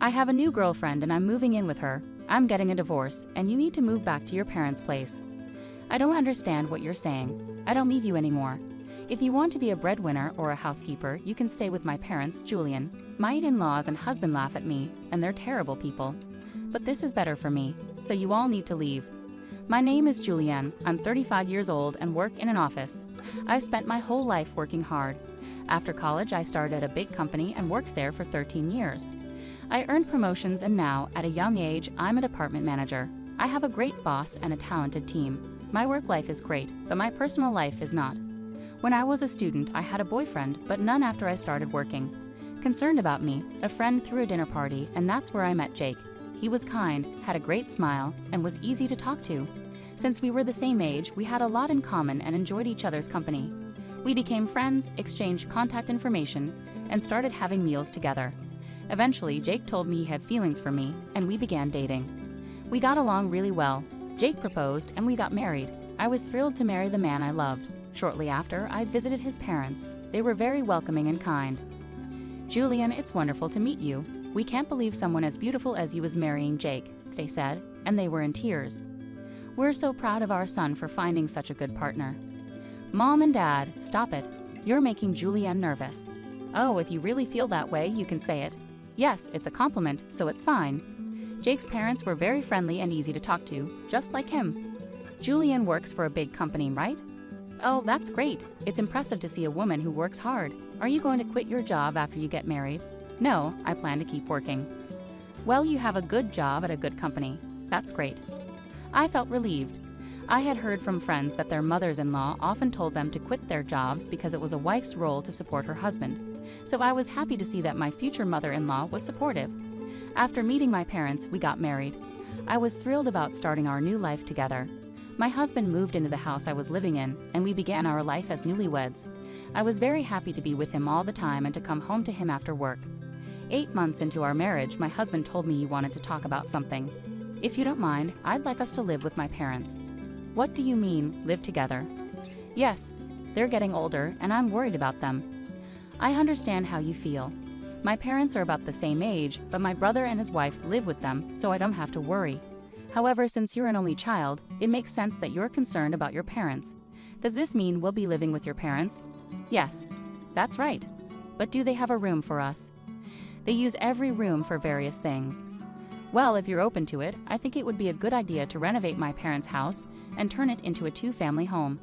I have a new girlfriend and I'm moving in with her. I'm getting a divorce, and you need to move back to your parents' place. I don't understand what you're saying. I don't need you anymore. If you want to be a breadwinner or a housekeeper, you can stay with my parents, Julian. My in-laws and husband laugh at me, and they're terrible people. But this is better for me, so you all need to leave. My name is Julianne. I'm 35 years old and work in an office. I've spent my whole life working hard. After college, I started at a big company and worked there for 13 years. I earned promotions, and now, at a young age, I'm a department manager. I have a great boss and a talented team. My work life is great, but my personal life is not. When I was a student, I had a boyfriend, but none after I started working. Concerned about me, a friend threw a dinner party, and that's where I met Jake. He was kind, had a great smile, and was easy to talk to. Since we were the same age, we had a lot in common and enjoyed each other's company. We became friends, exchanged contact information, and started having meals together. Eventually, Jake told me he had feelings for me, and we began dating. We got along really well. Jake proposed, and we got married. I was thrilled to marry the man I loved. Shortly after, I visited his parents. They were very welcoming and kind. Julian, it's wonderful to meet you. We can't believe someone as beautiful as you is marrying Jake, they said, and they were in tears. We're so proud of our son for finding such a good partner. Mom and Dad, stop it. You're making Julianne nervous. Oh, if you really feel that way, you can say it. Yes, it's a compliment, so it's fine. Jake's parents were very friendly and easy to talk to, just like him. Julianne works for a big company, right? Oh, that's great. It's impressive to see a woman who works hard. Are you going to quit your job after you get married? No, I plan to keep working. Well, you have a good job at a good company. That's great. I felt relieved. I had heard from friends that their mothers-in-law often told them to quit their jobs because it was a wife's role to support her husband. So I was happy to see that my future mother-in-law was supportive. After meeting my parents, we got married. I was thrilled about starting our new life together. My husband moved into the house I was living in, and we began our life as newlyweds. I was very happy to be with him all the time and to come home to him after work. 8 months into our marriage, my husband told me he wanted to talk about something. If you don't mind, I'd like us to live with my parents. What do you mean, live together? Yes, they're getting older, and I'm worried about them. I understand how you feel. My parents are about the same age, but my brother and his wife live with them, so I don't have to worry. However, since you're an only child, it makes sense that you're concerned about your parents. Does this mean we'll be living with your parents? Yes, that's right. But do they have a room for us? They use every room for various things. Well, if you're open to it, I think it would be a good idea to renovate my parents' house and turn it into a 2-family home.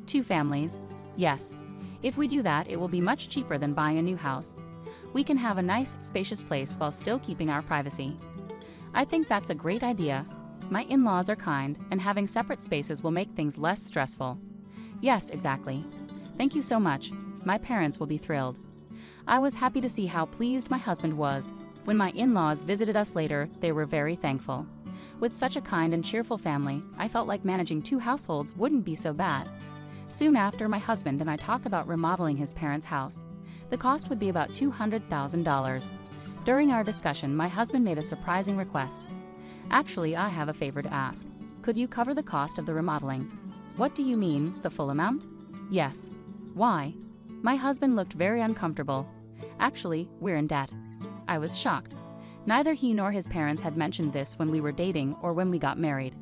2 families? Yes. If we do that, it will be much cheaper than buying a new house. We can have a nice, spacious place while still keeping our privacy. I think that's a great idea. My in-laws are kind, and having separate spaces will make things less stressful. Yes, exactly. Thank you so much. My parents will be thrilled. I was happy to see how pleased my husband was. When my in-laws visited us later, they were very thankful. With such a kind and cheerful family, I felt like managing 2 households wouldn't be so bad. Soon after, my husband and I talked about remodeling his parents' house. The cost would be about $200,000. During our discussion, my husband made a surprising request. Actually, I have a favor to ask. Could you cover the cost of the remodeling? What do you mean, the full amount? Yes. Why? My husband looked very uncomfortable. Actually, we're in debt. I was shocked. Neither he nor his parents had mentioned this when we were dating or when we got married.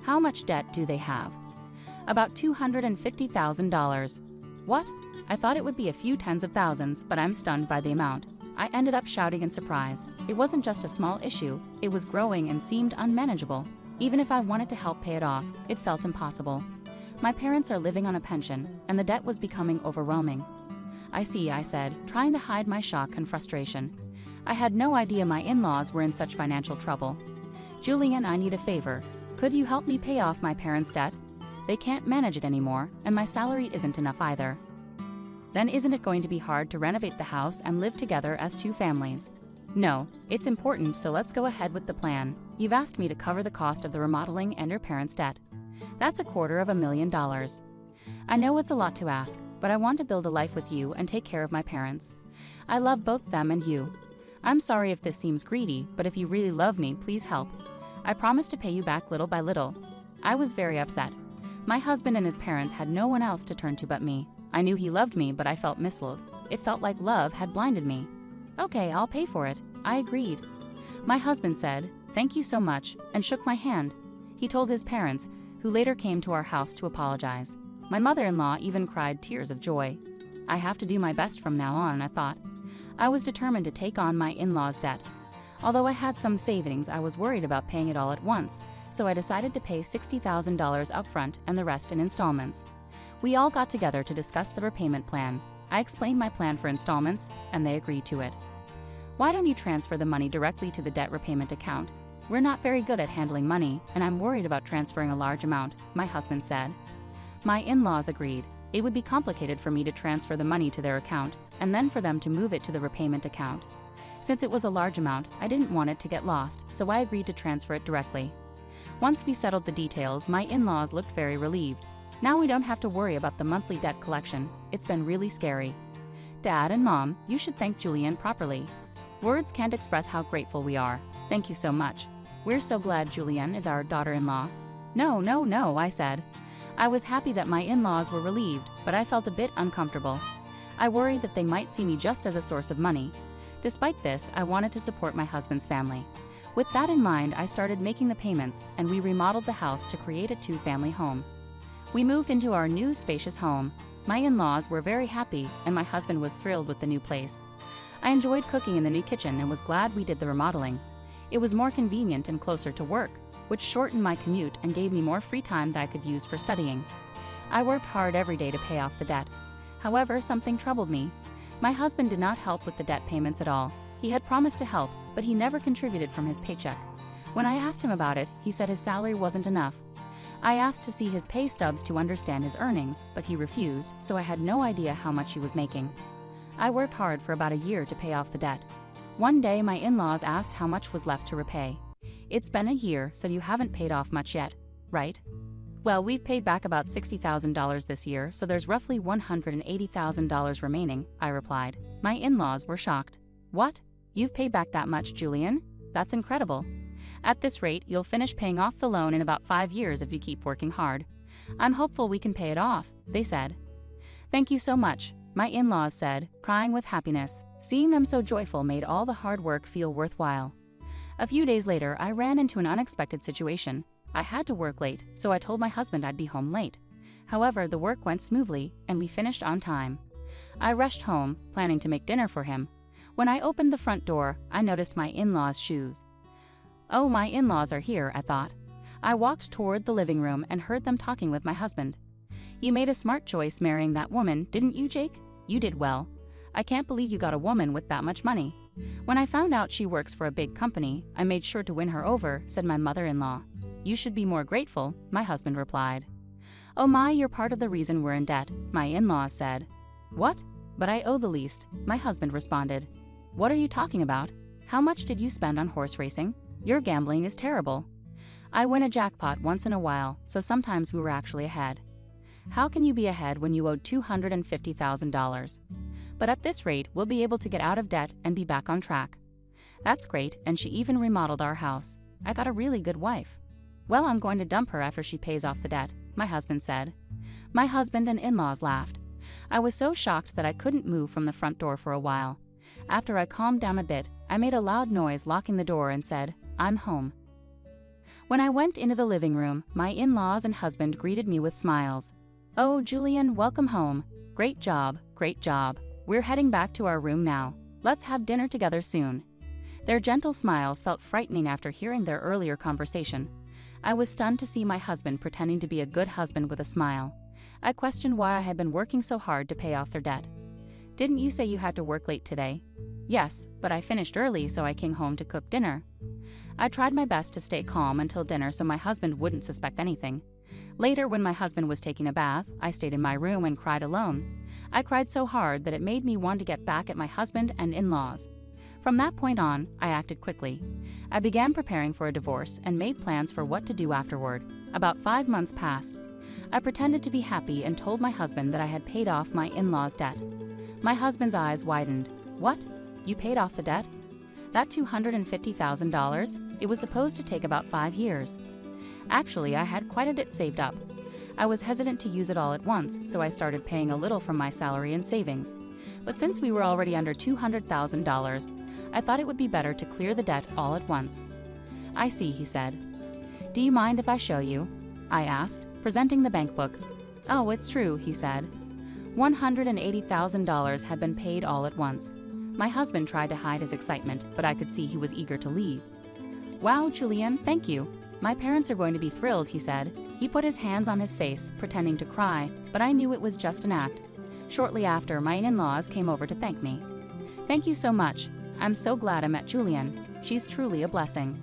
How much debt do they have? About $250,000. What? I thought it would be a few tens of thousands, but I'm stunned by the amount. I ended up shouting in surprise. It wasn't just a small issue, it was growing and seemed unmanageable. Even if I wanted to help pay it off, it felt impossible. My parents are living on a pension, and the debt was becoming overwhelming. I see, I said, trying to hide my shock and frustration. I had no idea my in-laws were in such financial trouble. Julian, I need a favor. Could you help me pay off my parents' debt? They can't manage it anymore, and my salary isn't enough either. Then isn't it going to be hard to renovate the house and live together as 2 families? No, it's important, so let's go ahead with the plan. You've asked me to cover the cost of the remodeling and your parents' debt. That's $250,000. I know it's a lot to ask, but I want to build a life with you and take care of my parents. I love both them and you. I'm sorry if this seems greedy, but if you really love me, please help. I promise to pay you back little by little. I was very upset. My husband and his parents had no one else to turn to but me. I knew he loved me, but I felt misled. It felt like love had blinded me. Okay, I'll pay for it. I agreed. My husband said, "Thank you so much," and shook my hand. He told his parents, who later came to our house to apologize. My mother-in-law even cried tears of joy. I have to do my best from now on, I thought. I was determined to take on my in-laws' debt. Although I had some savings, I was worried about paying it all at once, so I decided to pay $60,000 upfront and the rest in installments. We all got together to discuss the repayment plan. I explained my plan for installments, and they agreed to it. "Why don't you transfer the money directly to the debt repayment account? We're not very good at handling money, and I'm worried about transferring a large amount," my husband said. My in-laws agreed. It would be complicated for me to transfer the money to their account, and then for them to move it to the repayment account. Since it was a large amount, I didn't want it to get lost, so I agreed to transfer it directly. Once we settled the details, my in-laws looked very relieved. Now we don't have to worry about the monthly debt collection. It's been really scary. Dad and Mom, you should thank Julian properly. Words can't express how grateful we are. Thank you so much. We're so glad Julian is our daughter-in-law. No, I said. I was happy that my in-laws were relieved, but I felt a bit uncomfortable. I worried that they might see me just as a source of money. Despite this, I wanted to support my husband's family. With that in mind, I started making the payments, and we remodeled the house to create a two-family home. We moved into our new spacious home. My in-laws were very happy, and my husband was thrilled with the new place. I enjoyed cooking in the new kitchen and was glad we did the remodeling. It was more convenient and closer to work, which shortened my commute and gave me more free time that I could use for studying. I worked hard every day to pay off the debt. However, something troubled me. My husband did not help with the debt payments at all. He had promised to help, but he never contributed from his paycheck. When I asked him about it, he said his salary wasn't enough. I asked to see his pay stubs to understand his earnings, but he refused, so I had no idea how much he was making. I worked hard for about a year to pay off the debt. One day, my in-laws asked how much was left to repay. "It's been a year, so you haven't paid off much yet, right?" "Well, we've paid back about $60,000 this year, so there's roughly $180,000 remaining," I replied. My in-laws were shocked. "What? You've paid back that much, Julian? That's incredible. At this rate, you'll finish paying off the loan in about 5 years if you keep working hard. I'm hopeful we can pay it off," they said. "Thank you so much," my in-laws said, crying with happiness. Seeing them so joyful made all the hard work feel worthwhile. A few days later, I ran into an unexpected situation. I had to work late, so I told my husband I'd be home late. However, the work went smoothly, and we finished on time. I rushed home, planning to make dinner for him. When I opened the front door, I noticed my in-laws' shoes. "Oh, my in-laws are here," I thought. I walked toward the living room and heard them talking with my husband. "You made a smart choice marrying that woman, didn't you, Jake? You did well. I can't believe you got a woman with that much money." "When I found out she works for a big company, I made sure to win her over," said my mother-in-law. "You should be more grateful," my husband replied. "Oh my, you're part of the reason we're in debt," my in-laws said. "What? But I owe the least," my husband responded. "What are you talking about? How much did you spend on horse racing? Your gambling is terrible." "I win a jackpot once in a while, so sometimes we were actually ahead." "How can you be ahead when you owed $250,000? But at this rate, we'll be able to get out of debt and be back on track." "That's great, and she even remodeled our house. I got a really good wife." "Well, I'm going to dump her after she pays off the debt," my husband said. My husband and in-laws laughed. I was so shocked that I couldn't move from the front door for a while. After I calmed down a bit, I made a loud noise locking the door and said, "I'm home." When I went into the living room, my in-laws and husband greeted me with smiles. "Oh, Julian, welcome home. Great job, great job. We're heading back to our room now. Let's have dinner together soon." Their gentle smiles felt frightening after hearing their earlier conversation. I was stunned to see my husband pretending to be a good husband with a smile. I questioned why I had been working so hard to pay off their debt. "Didn't you say you had to work late today?" "Yes, but I finished early, so I came home to cook dinner." I tried my best to stay calm until dinner so my husband wouldn't suspect anything. Later, when my husband was taking a bath, I stayed in my room and cried alone. I cried so hard that it made me want to get back at my husband and in-laws. From that point on, I acted quickly. I began preparing for a divorce and made plans for what to do afterward. About 5 months passed. I pretended to be happy and told my husband that I had paid off my in-laws' debt. My husband's eyes widened. "What? You paid off the debt? That $250,000? It was supposed to take about 5 years. Actually, I had quite a bit saved up. I was hesitant to use it all at once, so I started paying a little from my salary and savings. but since we were already under $200,000, I thought it would be better to clear the debt all at once. I see, he said. Do you mind if I show you? I asked, presenting the bank book. Oh, it's true, he said. $180,000 had been paid all at once. My husband tried to hide his excitement, but I could see he was eager to leave. Wow, Julian, thank you. My parents are going to be thrilled, he said. He put his hands on his face, pretending to cry, but I knew it was just an act. Shortly after, my in-laws came over to thank me. Thank you so much. I'm so glad I met Julian. She's truly a blessing.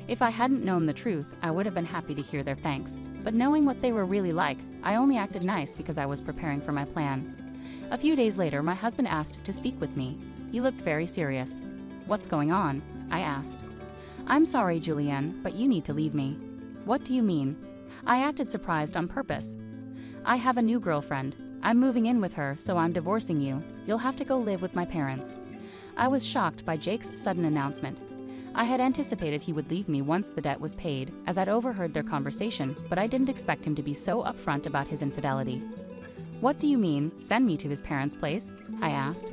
If I hadn't known the truth, I would have been happy to hear their thanks. But knowing what they were really like, I only acted nice because I was preparing for my plan. A few days later, my husband asked to speak with me. He looked very serious. What's going on? I asked. I'm sorry, Julianne, but you need to leave me. What do you mean? I acted surprised on purpose. I have a new girlfriend. I'm moving in with her, so I'm divorcing you. You'll have to go live with my parents. I was shocked by Jake's sudden announcement. I had anticipated he would leave me once the debt was paid, as I'd overheard their conversation, but I didn't expect him to be so upfront about his infidelity. What do you mean, send me to his parents' place? I asked.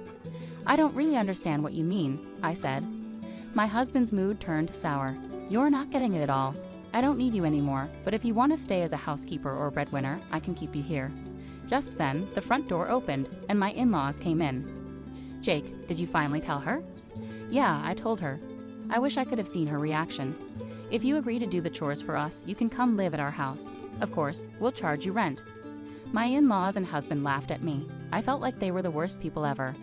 I don't really understand what you mean, I said. My husband's mood turned sour. You're not getting it at all. I don't need you anymore, but if you want to stay as a housekeeper or breadwinner, I can keep you here. Just then, the front door opened, and my in-laws came in. Jake, did you finally tell her? Yeah, I told her. I wish I could have seen her reaction. If you agree to do the chores for us, you can come live at our house. Of course, we'll charge you rent. My in-laws and husband laughed at me. I felt like they were the worst people ever.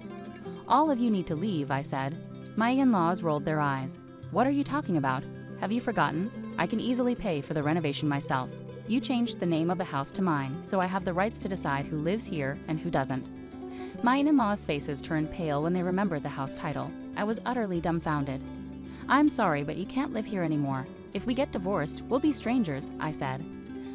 All of you need to leave, I said. My in-laws rolled their eyes. What are you talking about? Have you forgotten? I can easily pay for the renovation myself. You changed the name of the house to mine, so I have the rights to decide who lives here and who doesn't. My in-laws' faces turned pale when they remembered the house title. I was utterly dumbfounded. I'm sorry, but you can't live here anymore. If we get divorced, we'll be strangers, I said.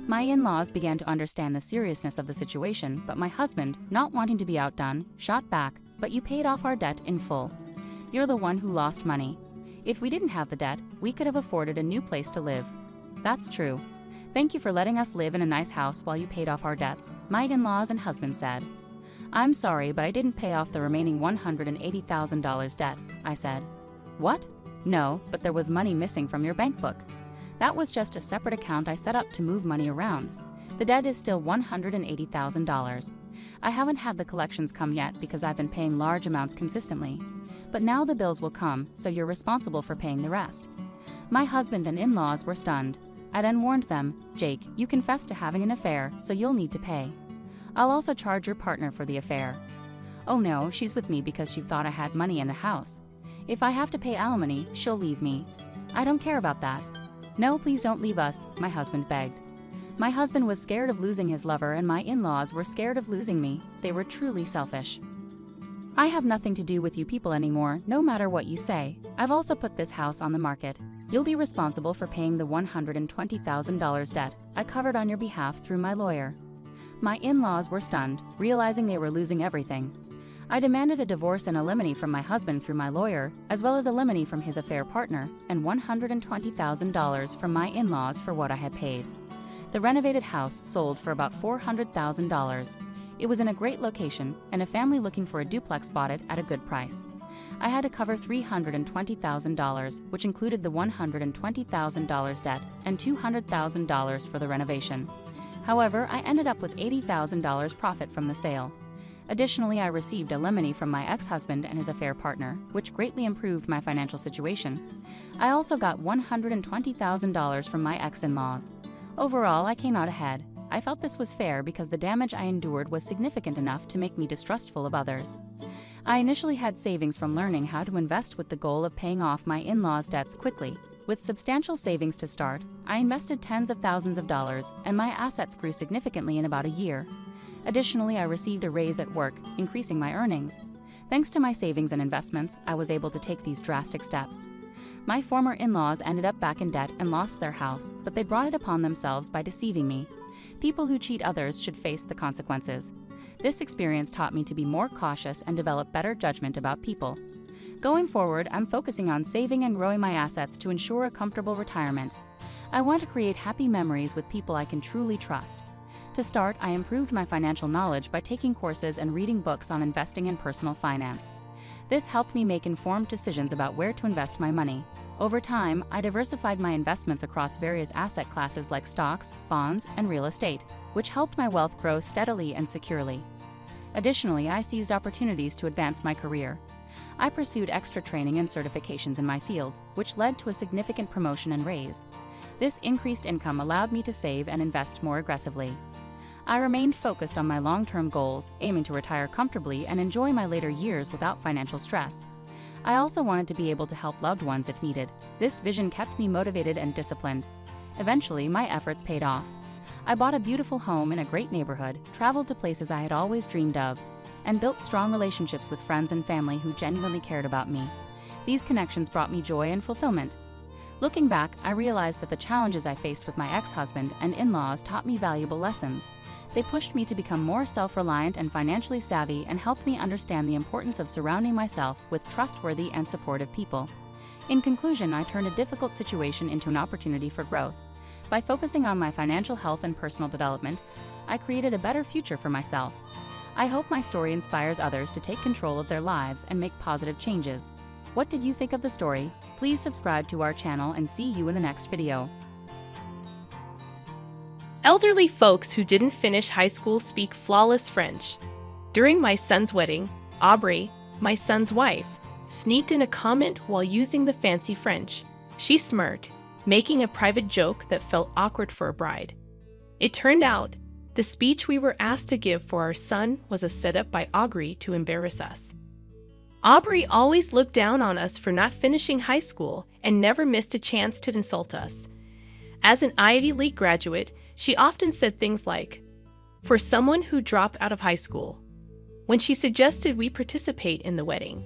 My in-laws began to understand the seriousness of the situation, but my husband, not wanting to be outdone, shot back, but you paid off our debt in full. You're the one who lost money. If we didn't have the debt, we could have afforded a new place to live. That's true. Thank you for letting us live in a nice house while you paid off our debts, my in-laws and husband said. I'm sorry, but I didn't pay off the remaining $180,000 debt, I said. What? No, but there was money missing from your bank book. That was just a separate account I set up to move money around. The debt is still $180,000. I haven't had the collections come yet because I've been paying large amounts consistently. But now the bills will come, so you're responsible for paying the rest. My husband and in-laws were stunned. I then warned them, Jake, you confessed to having an affair, so you'll need to pay. I'll also charge your partner for the affair. Oh no, she's with me because she thought I had money in the house. If I have to pay alimony, she'll leave me. I don't care about that. No, please don't leave us, my husband begged. My husband was scared of losing his lover and my in-laws were scared of losing me. They were truly selfish. I have nothing to do with you people anymore, no matter what you say. I've also put this house on the market. You'll be responsible for paying the $120,000 debt I covered on your behalf through my lawyer. My in-laws were stunned, realizing they were losing everything. I demanded a divorce and alimony from my husband through my lawyer, as well as alimony from his affair partner, and $120,000 from my in-laws for what I had paid. The renovated house sold for about $400,000. It was in a great location, and a family looking for a duplex bought it at a good price. I had to cover $320,000, which included the $120,000 debt and $200,000 for the renovation. However, I ended up with $80,000 profit from the sale. Additionally, I received alimony from my ex-husband and his affair partner, which greatly improved my financial situation. I also got $120,000 from my ex-in-laws. Overall, I came out ahead. I felt this was fair because the damage I endured was significant enough to make me distrustful of others. I initially had savings from learning how to invest with the goal of paying off my in-laws' debts quickly. With substantial savings to start, I invested tens of thousands of dollars, and my assets grew significantly in about a year. Additionally, I received a raise at work, increasing my earnings. Thanks to my savings and investments, I was able to take these drastic steps. My former in-laws ended up back in debt and lost their house, but they brought it upon themselves by deceiving me. People who cheat others should face the consequences. This experience taught me to be more cautious and develop better judgment about people. Going forward, I'm focusing on saving and growing my assets to ensure a comfortable retirement. I want to create happy memories with people I can truly trust. To start, I improved my financial knowledge by taking courses and reading books on investing and personal finance. This helped me make informed decisions about where to invest my money. Over time, I diversified my investments across various asset classes like stocks, bonds, and real estate, which helped my wealth grow steadily and securely. Additionally, I seized opportunities to advance my career. I pursued extra training and certifications in my field, which led to a significant promotion and raise. This increased income allowed me to save and invest more aggressively. I remained focused on my long-term goals, aiming to retire comfortably and enjoy my later years without financial stress. I also wanted to be able to help loved ones if needed. This vision kept me motivated and disciplined. Eventually, my efforts paid off. I bought a beautiful home in a great neighborhood, traveled to places I had always dreamed of, and built strong relationships with friends and family who genuinely cared about me. These connections brought me joy and fulfillment. Looking back, I realized that the challenges I faced with my ex-husband and in-laws taught me valuable lessons. They pushed me to become more self-reliant and financially savvy and helped me understand the importance of surrounding myself with trustworthy and supportive people. In conclusion, I turned a difficult situation into an opportunity for growth. By focusing on my financial health and personal development, I created a better future for myself. I hope my story inspires others to take control of their lives and make positive changes. What did you think of the story? Please subscribe to our channel and see you in the next video. Elderly folks who didn't finish high school speak flawless French. During my son's wedding, Aubrey, my son's wife, sneaked in a comment while using the fancy French. She smirked, making a private joke that felt awkward for a bride. It turned out, the speech we were asked to give for our son was a setup by Aubrey to embarrass us. Aubrey always looked down on us for not finishing high school and never missed a chance to insult us. As an Ivy League graduate, she often said things like, "For someone who dropped out of high school," when she suggested we participate in the wedding.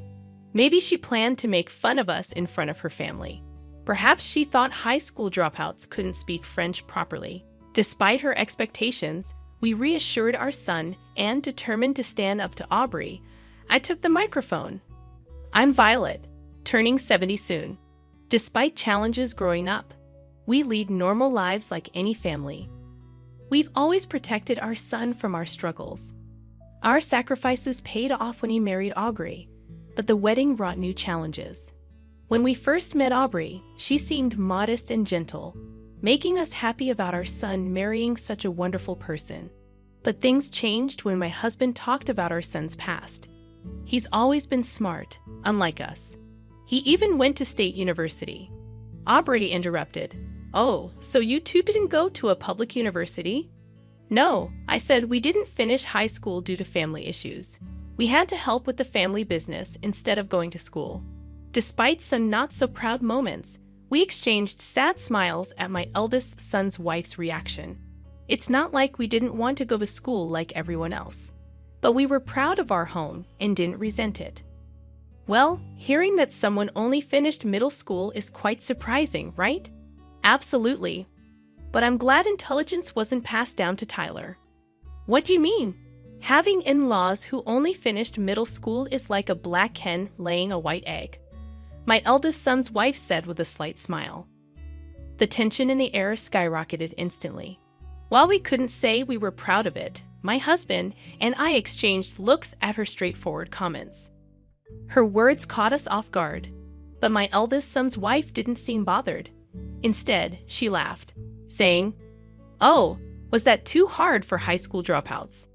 Maybe she planned to make fun of us in front of her family. Perhaps she thought high school dropouts couldn't speak French properly. Despite her expectations, we reassured our son and, determined to stand up to Aubrey, I took the microphone. I'm Violet, turning 70 soon. Despite challenges growing up, we lead normal lives like any family. We've always protected our son from our struggles. Our sacrifices paid off when he married Aubrey, but the wedding brought new challenges. When we first met Aubrey, she seemed modest and gentle, making us happy about our son marrying such a wonderful person. But things changed when my husband talked about our son's past. He's always been smart, unlike us. He even went to state university. Aubrey interrupted. "Oh, so you two didn't go to a public university?" "No," I said, "we didn't finish high school due to family issues. We had to help with the family business instead of going to school." Despite some not-so-proud moments, we exchanged sad smiles at my eldest son's wife's reaction. It's not like we didn't want to go to school like everyone else, but we were proud of our home and didn't resent it. Well, hearing that someone only finished middle school is quite surprising, right? Absolutely. But I'm glad intelligence wasn't passed down to Tyler. What do you mean? Having in-laws who only finished middle school is like a black hen laying a white egg, my eldest son's wife said with a slight smile. The tension in the air skyrocketed instantly. While we couldn't say we were proud of it, my husband and I exchanged looks at her straightforward comments. Her words caught us off guard, but my eldest son's wife didn't seem bothered. Instead, she laughed, saying, "Oh, was that too hard for high school dropouts?"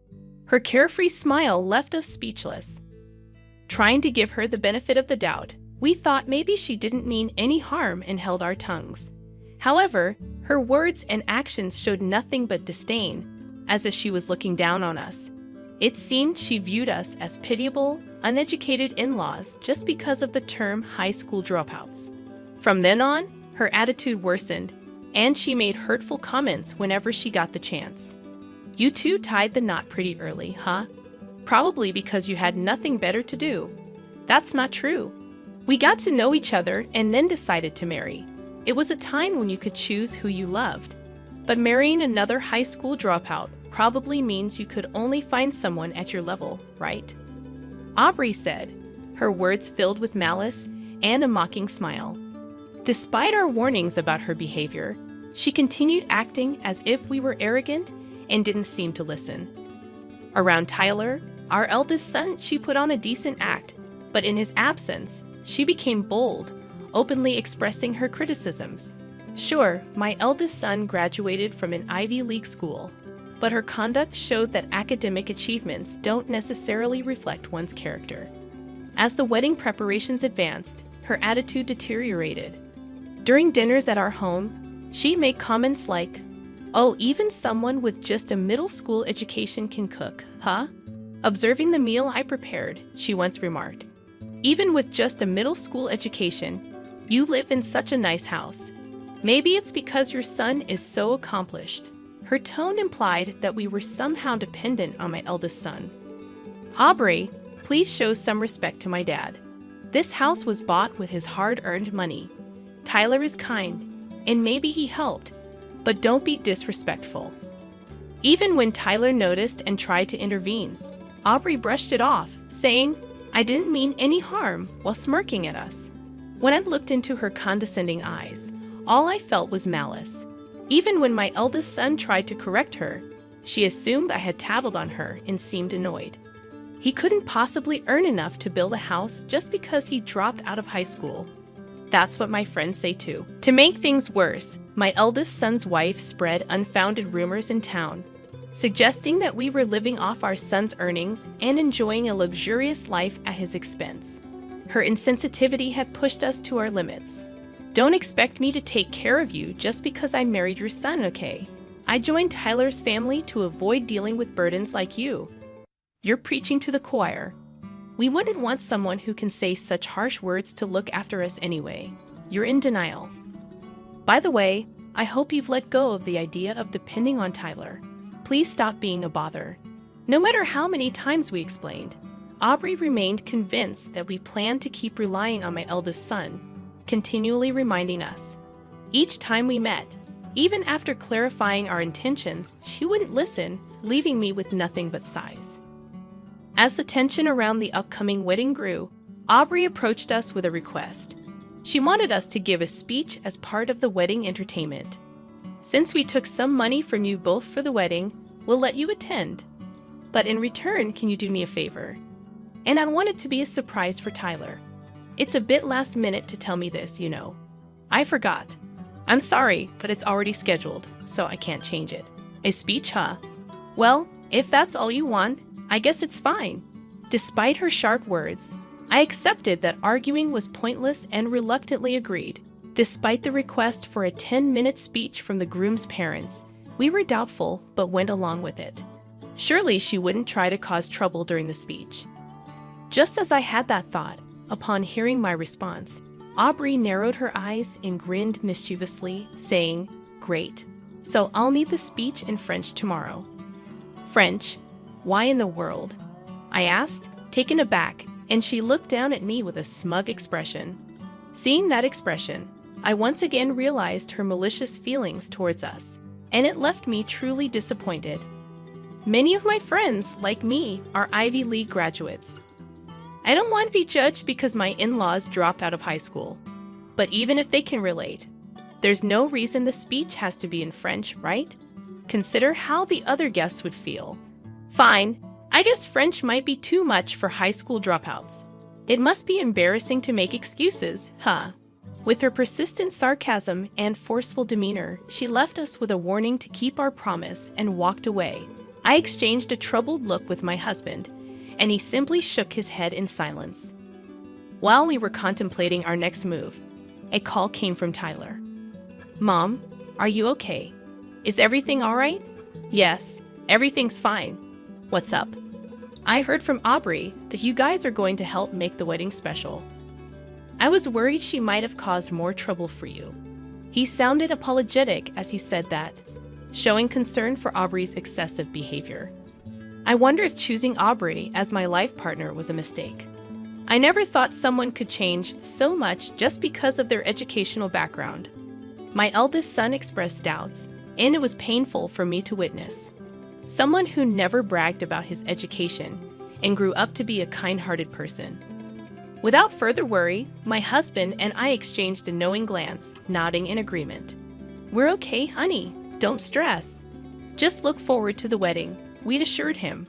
Her carefree smile left us speechless. Trying to give her the benefit of the doubt, we thought maybe she didn't mean any harm and held our tongues. However, her words and actions showed nothing but disdain, as if she was looking down on us. It seemed she viewed us as pitiable, uneducated in-laws just because of the term high school dropouts. From then on, her attitude worsened, and she made hurtful comments whenever she got the chance. "You two tied the knot pretty early, huh? Probably because you had nothing better to do." "That's not true. We got to know each other and then decided to marry. It was a time when you could choose who you loved. But marrying another high school dropout probably means you could only find someone at your level, right?" Aubrey said, her words filled with malice and a mocking smile. Despite our warnings about her behavior, she continued acting as if we were arrogant and didn't seem to listen. Around Tyler, our eldest son, she put on a decent act, but in his absence, she became bold, openly expressing her criticisms. Sure, my eldest son graduated from an Ivy League school, but her conduct showed that academic achievements don't necessarily reflect one's character. As the wedding preparations advanced, her attitude deteriorated. During dinners at our home, she'd make comments like, "Oh, even someone with just a middle school education can cook, huh?" Observing the meal I prepared, she once remarked, "Even with just a middle school education, you live in such a nice house. Maybe it's because your son is so accomplished." Her tone implied that we were somehow dependent on my eldest son. "Aubrey, please show some respect to my dad. This house was bought with his hard-earned money. Tyler is kind, and maybe he helped, but don't be disrespectful." Even when Tyler noticed and tried to intervene, Aubrey brushed it off, saying, "I didn't mean any harm," while smirking at us. When I looked into her condescending eyes, all I felt was malice. Even when my eldest son tried to correct her, she assumed I had tattled on her and seemed annoyed. He couldn't possibly earn enough to build a house just because he dropped out of high school. That's what my friends say too. To make things worse, my eldest son's wife spread unfounded rumors in town, suggesting that we were living off our son's earnings and enjoying a luxurious life at his expense. Her insensitivity had pushed us to our limits. "Don't expect me to take care of you just because I married your son, okay? I joined Tyler's family to avoid dealing with burdens like you. You're preaching to the choir. We wouldn't want someone who can say such harsh words to look after us anyway. You're in denial. By the way, I hope you've let go of the idea of depending on Tyler. Please stop being a bother." No matter how many times we explained, Aubrey remained convinced that we planned to keep relying on my eldest son, continually reminding us. Each time we met, even after clarifying our intentions, she wouldn't listen, leaving me with nothing but sighs. As the tension around the upcoming wedding grew, Aubrey approached us with a request. She wanted us to give a speech as part of the wedding entertainment. "Since we took some money from you both for the wedding, we'll let you attend. But in return, can you do me a favor?" And I want it to be a surprise for Tyler. It's a bit last minute to tell me this, you know. I forgot. I'm sorry, but it's already scheduled, so I can't change it. A speech, huh? Well, if that's all you want, I guess it's fine. Despite her sharp words, I accepted that arguing was pointless and reluctantly agreed. Despite the request for a 10-minute speech from the groom's parents, we were doubtful but went along with it. Surely she wouldn't try to cause trouble during the speech. Just as I had that thought, upon hearing my response, Aubrey narrowed her eyes and grinned mischievously, saying, "Great. So I'll need the speech in French tomorrow." "French? Why in the world?" I asked, taken aback, and she looked down at me with a smug expression. Seeing that expression, I once again realized her malicious feelings towards us, and it left me truly disappointed. Many of my friends, like me, are Ivy League graduates. I don't want to be judged because my in-laws dropped out of high school. But even if they can relate, there's no reason the speech has to be in French, right? Consider how the other guests would feel. Fine, I guess French might be too much for high school dropouts. It must be embarrassing to make excuses, huh? With her persistent sarcasm and forceful demeanor, she left us with a warning to keep our promise and walked away. I exchanged a troubled look with my husband, and he simply shook his head in silence. While we were contemplating our next move, a call came from Tyler. "Mom, are you okay? Is everything all right?" "Yes, everything's fine. What's up?" "I heard from Aubrey that you guys are going to help make the wedding special." I was worried she might have caused more trouble for you. He sounded apologetic as he said that, showing concern for Aubrey's excessive behavior. I wonder if choosing Aubrey as my life partner was a mistake. I never thought someone could change so much just because of their educational background. My eldest son expressed doubts, and it was painful for me to witness. Someone who never bragged about his education and grew up to be a kind-hearted person. Without further worry, my husband and I exchanged a knowing glance, nodding in agreement. "We're okay, honey. Don't stress. Just look forward to the wedding, we'd assured him.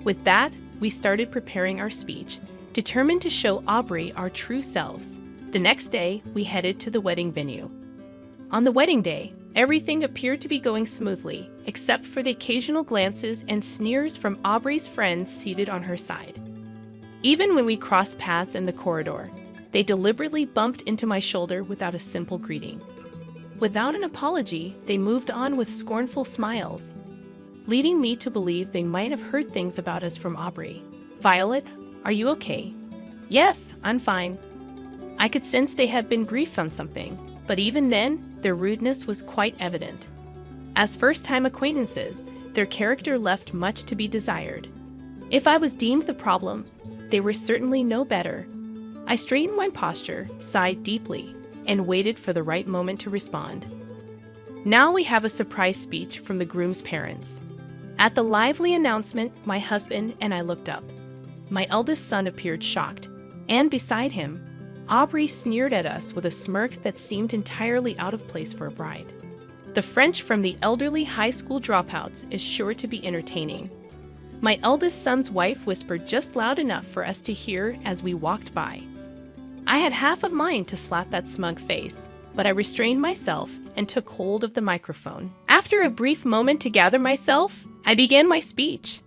With that, we started preparing our speech, determined to show Aubrey our true selves. The next day, we headed to the wedding venue. On the wedding day, everything appeared to be going smoothly, except for the occasional glances and sneers from Aubrey's friends seated on her side. Even when we crossed paths in the corridor, they deliberately bumped into my shoulder without a simple greeting. Without an apology, they moved on with scornful smiles, leading me to believe they might have heard things about us from Aubrey. "Violet, are you okay?" "Yes, I'm fine." I could sense they had been briefed on something, but even then, their rudeness was quite evident. As first-time acquaintances, their character left much to be desired. If I was deemed the problem, they were certainly no better. I straightened my posture, sighed deeply, and waited for the right moment to respond. Now we have a surprise speech from the groom's parents. At the lively announcement, my husband and I looked up. My eldest son appeared shocked, and beside him, Aubrey sneered at us with a smirk that seemed entirely out of place for a bride. The French from the elderly high school dropouts is sure to be entertaining. My eldest son's wife whispered just loud enough for us to hear as we walked by. I had half a mind to slap that smug face, but I restrained myself and took hold of the microphone. After a brief moment to gather myself, I began my speech.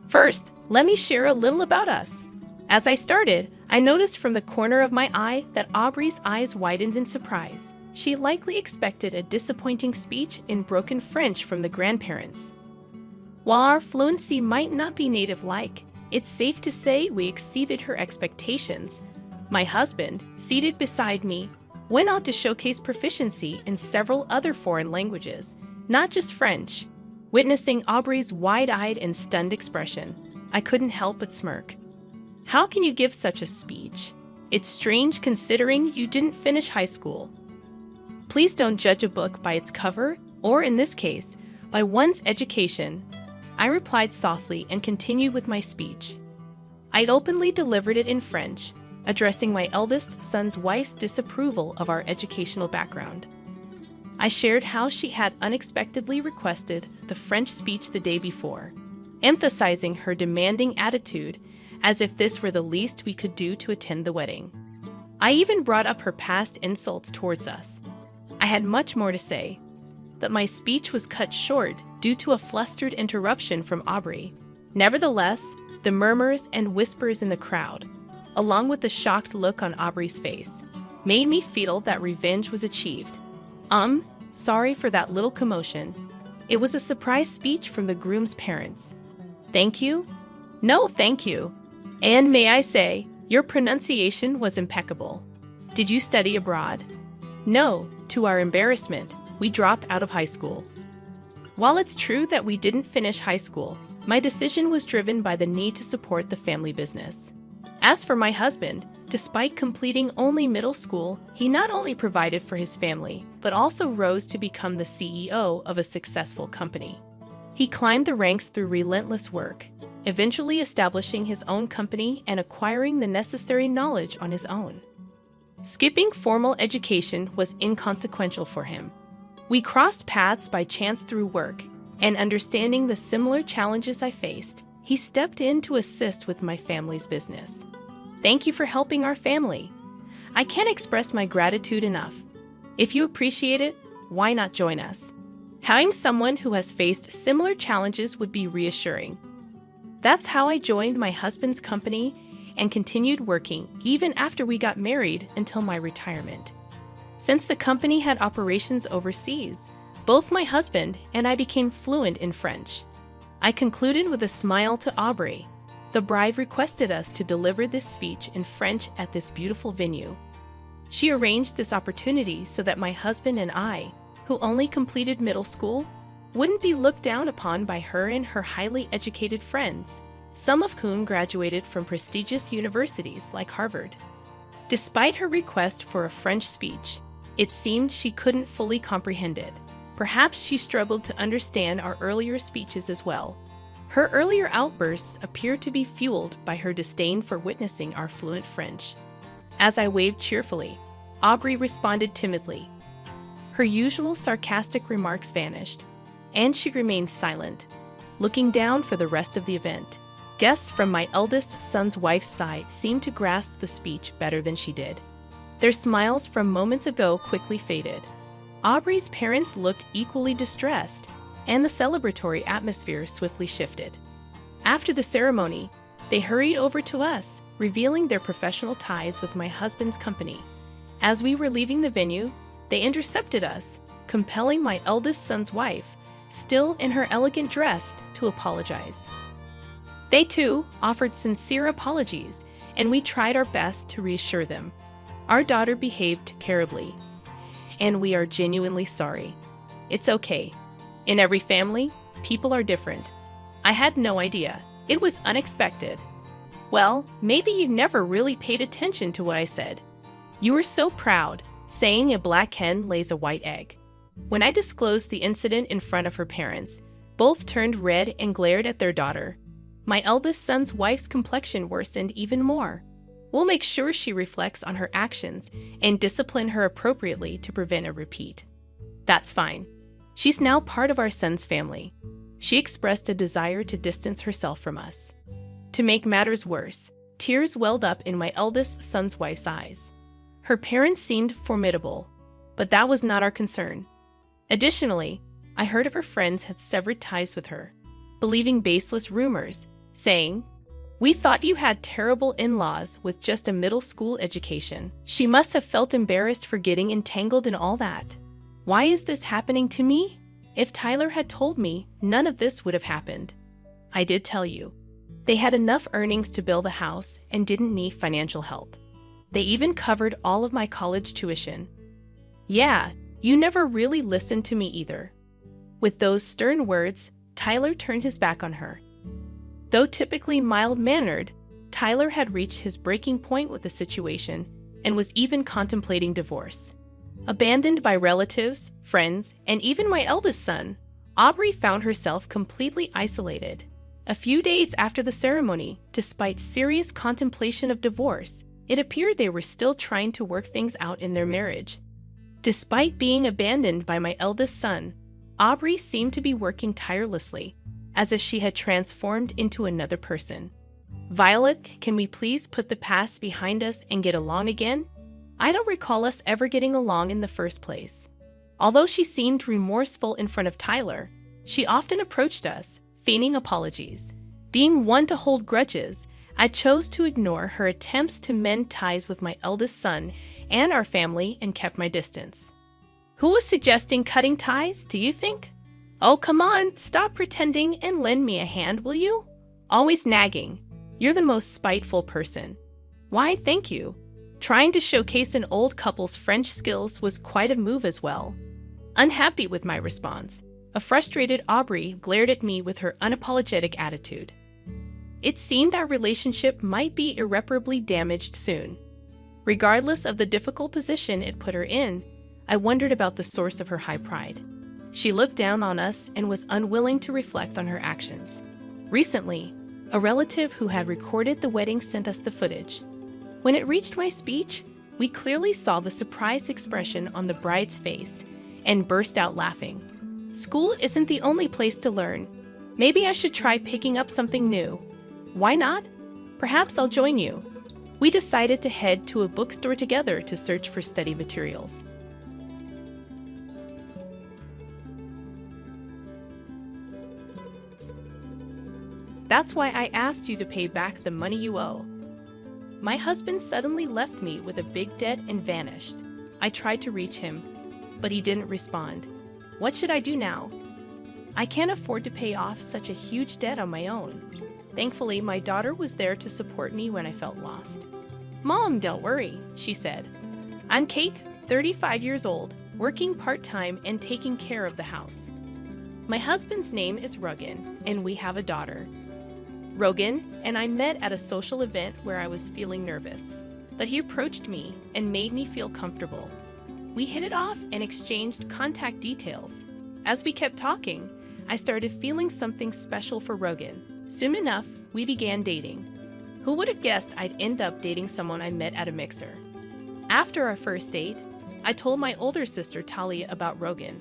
First, let me share a little about us. As I started, I noticed from the corner of my eye that Aubrey's eyes widened in surprise. She likely expected a disappointing speech in broken French from the grandparents. While our fluency might not be native-like, it's safe to say we exceeded her expectations. My husband, seated beside me, went on to showcase proficiency in several other foreign languages, not just French. Witnessing Aubrey's wide-eyed and stunned expression, I couldn't help but smirk. How can you give such a speech? It's strange considering you didn't finish high school. Please don't judge a book by its cover, or in this case, by one's education. I replied softly and continued with my speech. I'd openly delivered it in French, addressing my eldest son's wife's disapproval of our educational background. I shared how she had unexpectedly requested the French speech the day before, emphasizing her demanding attitude as if this were the least we could do to attend the wedding. I even brought up her past insults towards us. I had much more to say, but my speech was cut short due to a flustered interruption from Aubrey. Nevertheless, the murmurs and whispers in the crowd, along with the shocked look on Aubrey's face, made me feel that revenge was achieved. Sorry for that little commotion. It was a surprise speech from the groom's parents. Thank you? No, thank you. And may I say, your pronunciation was impeccable. Did you study abroad? No, to our embarrassment, we dropped out of high school. While it's true that we didn't finish high school, my decision was driven by the need to support the family business. As for my husband, despite completing only middle school, he not only provided for his family, but also rose to become the CEO of a successful company. He climbed the ranks through relentless work, eventually establishing his own company and acquiring the necessary knowledge on his own. Skipping formal education was inconsequential for him. We crossed paths by chance through work, and understanding the similar challenges I faced, he stepped in to assist with my family's business. Thank you for helping our family. I can't express my gratitude enough. If you appreciate it, why not join us? Having someone who has faced similar challenges would be reassuring. That's how I joined my husband's company and continued working even after we got married until my retirement. Since the company had operations overseas, both my husband and I became fluent in French. I concluded with a smile to Aubrey. The bride requested us to deliver this speech in French at this beautiful venue. She arranged this opportunity so that my husband and I, who only completed middle school, wouldn't be looked down upon by her and her highly educated friends, some of whom graduated from prestigious universities like Harvard. Despite her request for a French speech, it seemed she couldn't fully comprehend it. Perhaps she struggled to understand our earlier speeches as well. Her earlier outbursts appeared to be fueled by her disdain for witnessing our fluent French. As I waved cheerfully, Aubrey responded timidly. Her usual sarcastic remarks vanished, and she remained silent, looking down for the rest of the event. Guests from my eldest son's wife's side seemed to grasp the speech better than she did. Their smiles from moments ago quickly faded. Aubrey's parents looked equally distressed, and the celebratory atmosphere swiftly shifted. After the ceremony, they hurried over to us, revealing their professional ties with my husband's company. As we were leaving the venue, they intercepted us, compelling my eldest son's wife, still in her elegant dress, to apologize. They too offered sincere apologies, and we tried our best to reassure them. Our daughter behaved terribly, and we are genuinely sorry. It's okay. In every family, people are different. I had no idea. It was unexpected. Well, maybe you never really paid attention to what I said. You were so proud, saying a black hen lays a white egg. When I disclosed the incident in front of her parents, both turned red and glared at their daughter. My eldest son's wife's complexion worsened even more. We'll make sure she reflects on her actions and discipline her appropriately to prevent a repeat. That's fine. She's now part of our son's family. She expressed a desire to distance herself from us. To make matters worse, tears welled up in my eldest son's wife's eyes. Her parents seemed formidable, but that was not our concern. Additionally, I heard of her friends had severed ties with her, believing baseless rumors, saying, "We thought you had terrible in-laws with just a middle school education. She must have felt embarrassed for getting entangled in all that. Why is this happening to me? If Tyler had told me, none of this would have happened." I did tell you. They had enough earnings to build a house and didn't need financial help. They even covered all of my college tuition. Yeah, you never really listened to me either. With those stern words, Tyler turned his back on her. Though typically mild-mannered, Tyler had reached his breaking point with the situation and was even contemplating divorce. Abandoned by relatives, friends, and even my eldest son, Aubrey found herself completely isolated. A few days after the ceremony, despite serious contemplation of divorce, it appeared they were still trying to work things out in their marriage. Despite being abandoned by my eldest son, Aubrey seemed to be working tirelessly, as if she had transformed into another person. "Violet, can we please put the past behind us and get along again? I don't recall us ever getting along in the first place." Although she seemed remorseful in front of Tyler, she often approached us, feigning apologies. Being one to hold grudges, I chose to ignore her attempts to mend ties with my eldest son and our family and kept my distance. Who was suggesting cutting ties, do you think? Oh, come on, stop pretending and lend me a hand, will you? Always nagging. You're the most spiteful person. Why, thank you. Trying to showcase an old couple's French skills was quite a move as well. Unhappy with my response, a frustrated Aubrey glared at me with her unapologetic attitude. It seemed our relationship might be irreparably damaged soon. Regardless of the difficult position it put her in, I wondered about the source of her high pride. She looked down on us and was unwilling to reflect on her actions. Recently, a relative who had recorded the wedding sent us the footage. When it reached my speech, we clearly saw the surprised expression on the bride's face and burst out laughing. School isn't the only place to learn. Maybe I should try picking up something new. Why not? Perhaps I'll join you. We decided to head to a bookstore together to search for study materials. That's why I asked you to pay back the money you owe. My husband suddenly left me with a big debt and vanished. I tried to reach him, but he didn't respond. What should I do now? I can't afford to pay off such a huge debt on my own. Thankfully, my daughter was there to support me when I felt lost. "Mom, don't worry," she said. "I'm Kate, 35 years old, working part-time and taking care of the house. My husband's name is Rogan, and we have a daughter. Rogan and I met at a social event where I was feeling nervous, but he approached me and made me feel comfortable. We hit it off and exchanged contact details. As we kept talking, I started feeling something special for Rogan. Soon enough, we began dating. Who would have guessed I'd end up dating someone I met at a mixer? After our first date, I told my older sister Talia about Rogan.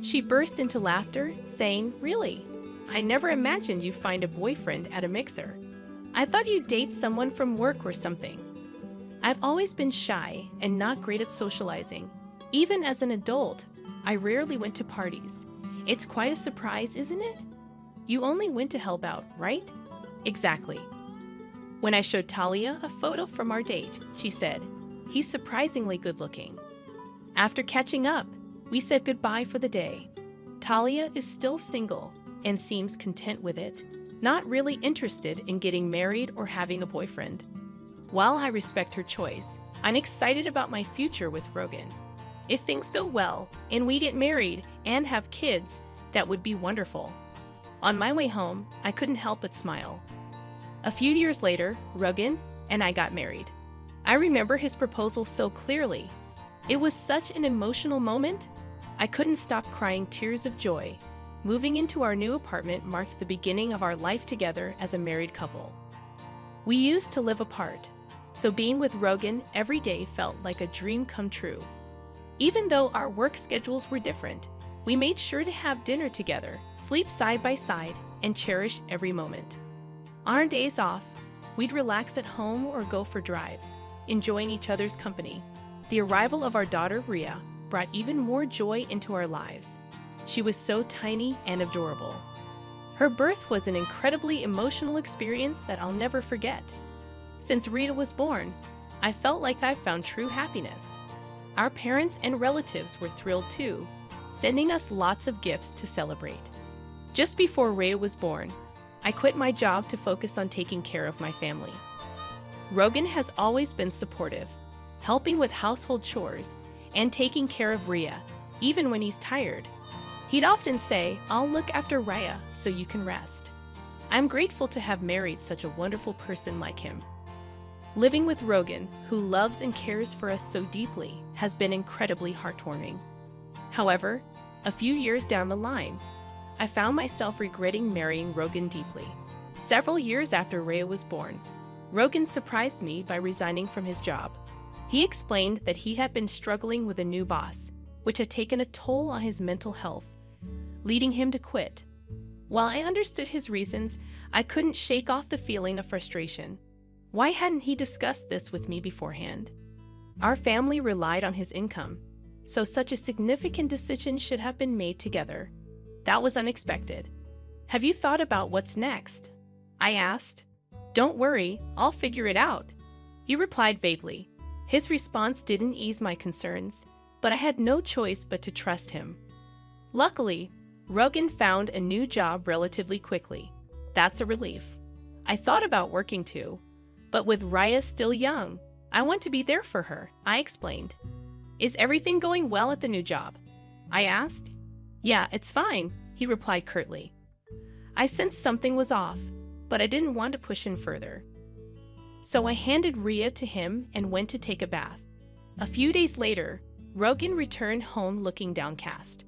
She burst into laughter, saying, "Really? I never imagined you'd find a boyfriend at a mixer. I thought you'd date someone from work or something." I've always been shy and not great at socializing. Even as an adult, I rarely went to parties. It's quite a surprise, isn't it? You only went to help out, right? Exactly. When I showed Talia a photo from our date, she said, "He's surprisingly good looking." After catching up, we said goodbye for the day. Talia is still single and seems content with it, not really interested in getting married or having a boyfriend. While I respect her choice, I'm excited about my future with Rogan. If things go well and we get married and have kids, that would be wonderful. On my way home, I couldn't help but smile. A few years later, Rogan and I got married. I remember his proposal so clearly. It was such an emotional moment. I couldn't stop crying tears of joy. Moving into our new apartment marked the beginning of our life together as a married couple. We used to live apart, so being with Rogan every day felt like a dream come true. Even though our work schedules were different, we made sure to have dinner together, sleep side by side, and cherish every moment. On our days off, we'd relax at home or go for drives, enjoying each other's company. The arrival of our daughter, Rhea, brought even more joy into our lives. She was so tiny and adorable. Her birth was an incredibly emotional experience that I'll never forget. Since Rita was born, I felt like I found true happiness. Our parents and relatives were thrilled too, sending us lots of gifts to celebrate. Just before Rhea was born, I quit my job to focus on taking care of my family. Rogan has always been supportive, helping with household chores and taking care of Rhea, even when he's tired. He'd often say, "I'll look after Rhea so you can rest." I'm grateful to have married such a wonderful person like him. Living with Rogan, who loves and cares for us so deeply, has been incredibly heartwarming. However, a few years down the line, I found myself regretting marrying Rogan deeply. Several years after Rhea was born, Rogan surprised me by resigning from his job. He explained that he had been struggling with a new boss, which had taken a toll on his mental health, leading him to quit. While I understood his reasons, I couldn't shake off the feeling of frustration. Why hadn't he discussed this with me beforehand? Our family relied on his income, so such a significant decision should have been made together. That was unexpected. "Have you thought about what's next?" I asked. "Don't worry, I'll figure it out," he replied vaguely. His response didn't ease my concerns, but I had no choice but to trust him. Luckily, Rogan found a new job relatively quickly. That's a relief. I thought about working too, but with Rhea still young, I want to be there for her, I explained. "Is everything going well at the new job?" I asked. "Yeah, it's fine," he replied curtly. I sensed something was off, but I didn't want to push him further. So I handed Rhea to him and went to take a bath. A few days later, Rogan returned home looking downcast.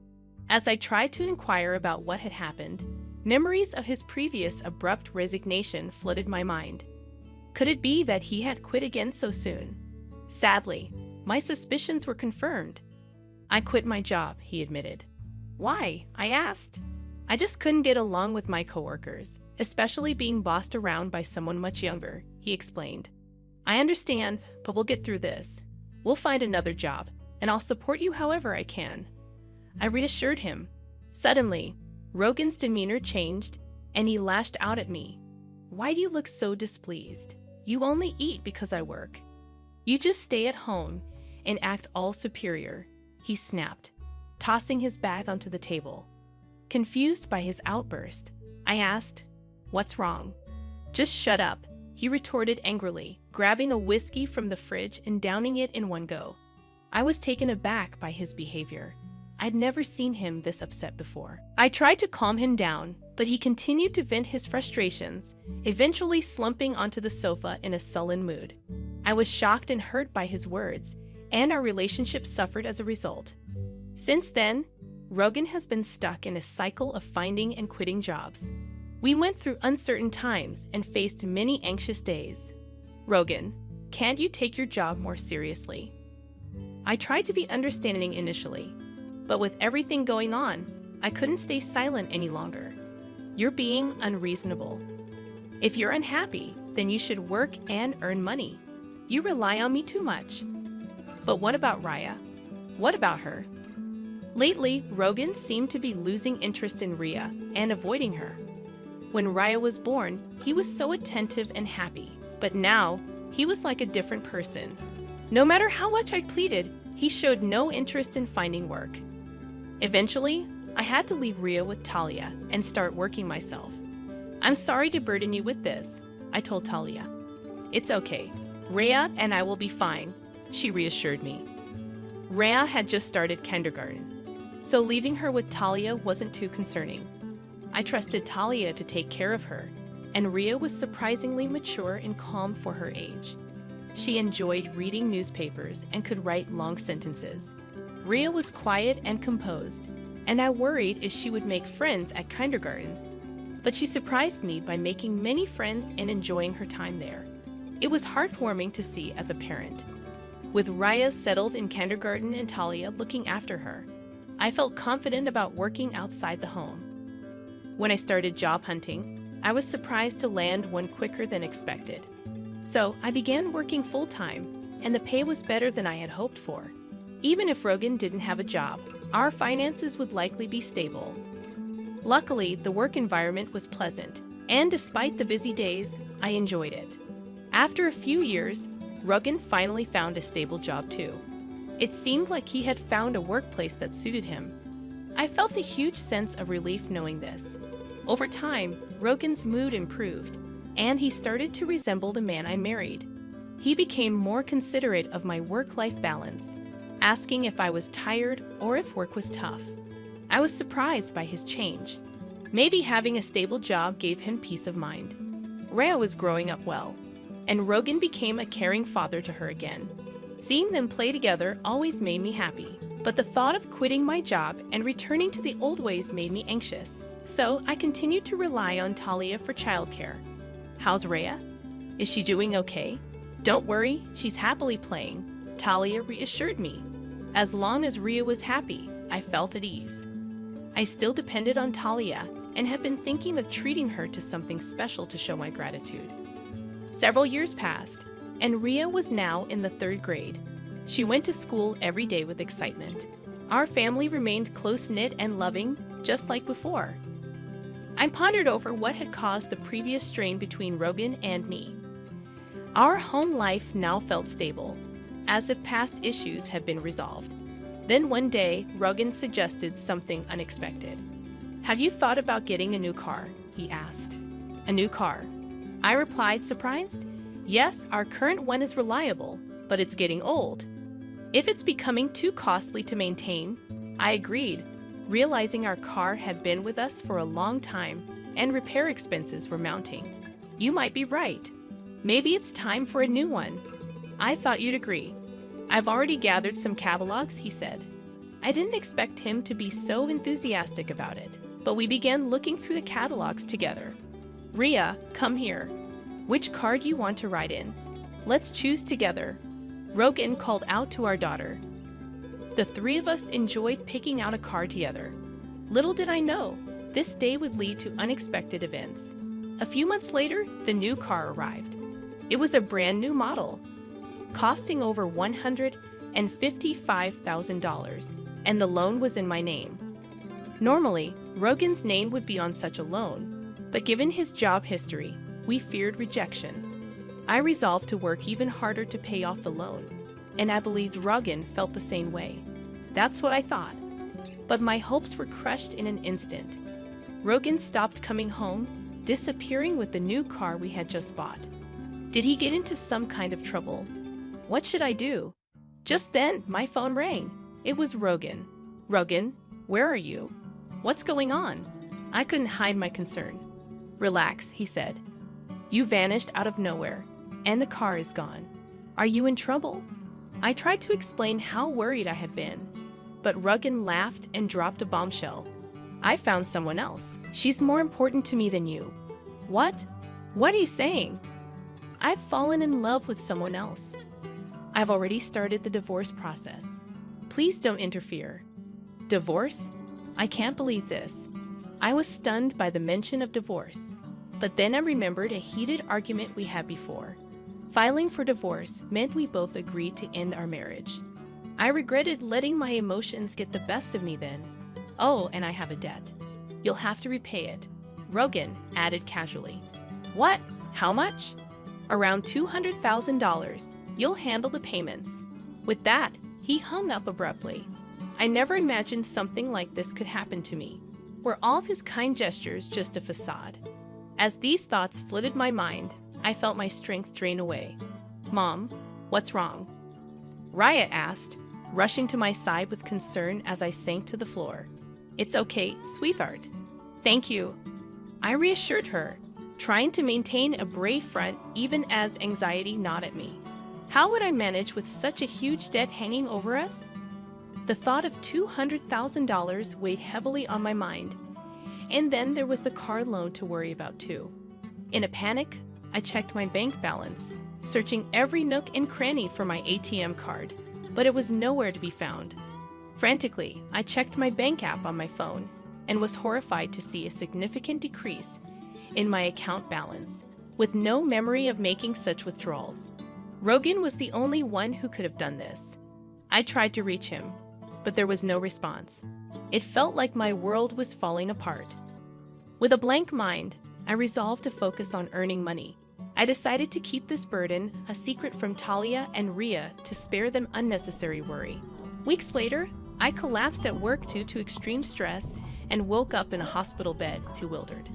As I tried to inquire about what had happened, memories of his previous abrupt resignation flooded my mind. Could it be that he had quit again so soon? Sadly, my suspicions were confirmed. "I quit my job," he admitted. "Why?" I asked. "I just couldn't get along with my coworkers, especially being bossed around by someone much younger," he explained. "I understand, but we'll get through this. We'll find another job, and I'll support you however I can." I reassured him. Suddenly, Rogan's demeanor changed, and he lashed out at me. "Why do you look so displeased? You only eat because I work. You just stay at home and act all superior," he snapped, tossing his bag onto the table. Confused by his outburst, I asked, "What's wrong?" "Just shut up," he retorted angrily, grabbing a whiskey from the fridge and downing it in one go. I was taken aback by his behavior. I'd never seen him this upset before. I tried to calm him down, but he continued to vent his frustrations, eventually slumping onto the sofa in a sullen mood. I was shocked and hurt by his words, and our relationship suffered as a result. Since then, Rogan has been stuck in a cycle of finding and quitting jobs. We went through uncertain times and faced many anxious days. "Rogan, can't you take your job more seriously?" I tried to be understanding initially, But with everything going on, I couldn't stay silent any longer. You're being unreasonable. If you're unhappy, then you should work and earn money. You rely on me too much. But what about Raya? What about her? Lately, Rogan seemed to be losing interest in Rhea and avoiding her. When Raya was born, he was so attentive and happy, but now he was like a different person. No matter how much I pleaded, he showed no interest in finding work. Eventually, I had to leave Rhea with Talia and start working myself. I'm sorry to burden you with this, I told Talia. It's okay. Rhea and I will be fine, she reassured me. Rhea had just started kindergarten, so leaving her with Talia wasn't too concerning. I trusted Talia to take care of her, and Rhea was surprisingly mature and calm for her age. She enjoyed reading newspapers and could write long sentences. Rhea was quiet and composed, and I worried if she would make friends at kindergarten. But she surprised me by making many friends and enjoying her time there. It was heartwarming to see as a parent. With Raya settled in kindergarten and Talia looking after her, I felt confident about working outside the home. When I started job hunting, I was surprised to land one quicker than expected. So I began working full-time, and the pay was better than I had hoped for. Even if Rogan didn't have a job, our finances would likely be stable. Luckily, the work environment was pleasant, and despite the busy days, I enjoyed it. After a few years, Rogan finally found a stable job too. It seemed like he had found a workplace that suited him. I felt a huge sense of relief knowing this. Over time, Rogan's mood improved, and he started to resemble the man I married. He became more considerate of my work-life balance, asking if I was tired or if work was tough. I was surprised by his change. Maybe having a stable job gave him peace of mind. Rhea was growing up well, and Rogan became a caring father to her again. Seeing them play together always made me happy, but the thought of quitting my job and returning to the old ways made me anxious. So I continued to rely on Talia for childcare. How's Rhea? Is she doing okay? Don't worry, she's happily playing, Talia reassured me. As long as Rhea was happy, I felt at ease. I still depended on Talia and had been thinking of treating her to something special to show my gratitude. Several years passed, and Rhea was now in the 3rd grade. She went to school every day with excitement. Our family remained close-knit and loving, just like before. I pondered over what had caused the previous strain between Rogan and me. Our home life now felt stable, as if past issues had been resolved. Then one day, Rogan suggested something unexpected. Have you thought about getting a new car? He asked. A new car? I replied, surprised. Yes, our current one is reliable, but it's getting old. If it's becoming too costly to maintain, I agreed, realizing our car had been with us for a long time and repair expenses were mounting. You might be right. Maybe it's time for a new one. I thought you'd agree. I've already gathered some catalogs, he said. I didn't expect him to be so enthusiastic about it, but we began looking through the catalogs together. Rhea, come here. Which car do you want to ride in? Let's choose together. Rogan called out to our daughter. The 3 of us enjoyed picking out a car together. Little did I know, this day would lead to unexpected events. A few months later, the new car arrived. It was a brand new model, costing over $155,000, and the loan was in my name. Normally, Rogan's name would be on such a loan, but given his job history, we feared rejection. I resolved to work even harder to pay off the loan, and I believed Rogan felt the same way. That's what I thought. But my hopes were crushed in an instant. Rogan stopped coming home, disappearing with the new car we had just bought. Did he get into some kind of trouble? What should I do? Just then, my phone rang. It was Rogan. Rogan, where are you? What's going on? I couldn't hide my concern. Relax, he said. You vanished out of nowhere, and the car is gone. Are you in trouble? I tried to explain how worried I had been, but Rogan laughed and dropped a bombshell. I found someone else. She's more important to me than you. What? What are you saying? I've fallen in love with someone else. I've already started the divorce process. Please don't interfere. Divorce? I can't believe this. I was stunned by the mention of divorce. But then I remembered a heated argument we had before. Filing for divorce meant we both agreed to end our marriage. I regretted letting my emotions get the best of me then. Oh, and I have a debt. You'll have to repay it, Rogan added casually. What? How much? Around $200,000. You'll handle the payments. With that, he hung up abruptly. I never imagined something like this could happen to me. Were all of his kind gestures just a facade? As these thoughts flooded my mind, I felt my strength drain away. Mom, what's wrong? Raya asked, rushing to my side with concern as I sank to the floor. It's okay, sweetheart. Thank you. I reassured her, trying to maintain a brave front even as anxiety gnawed at me. How would I manage with such a huge debt hanging over us? The thought of $200,000 weighed heavily on my mind, and then there was the car loan to worry about too. In a panic, I checked my bank balance, searching every nook and cranny for my ATM card, but it was nowhere to be found. Frantically, I checked my bank app on my phone and was horrified to see a significant decrease in my account balance, with no memory of making such withdrawals. Rogan was the only one who could have done this. I tried to reach him, but there was no response. It felt like my world was falling apart. With a blank mind, I resolved to focus on earning money. I decided to keep this burden a secret from Talia and Rhea to spare them unnecessary worry. Weeks later, I collapsed at work due to extreme stress and woke up in a hospital bed, bewildered.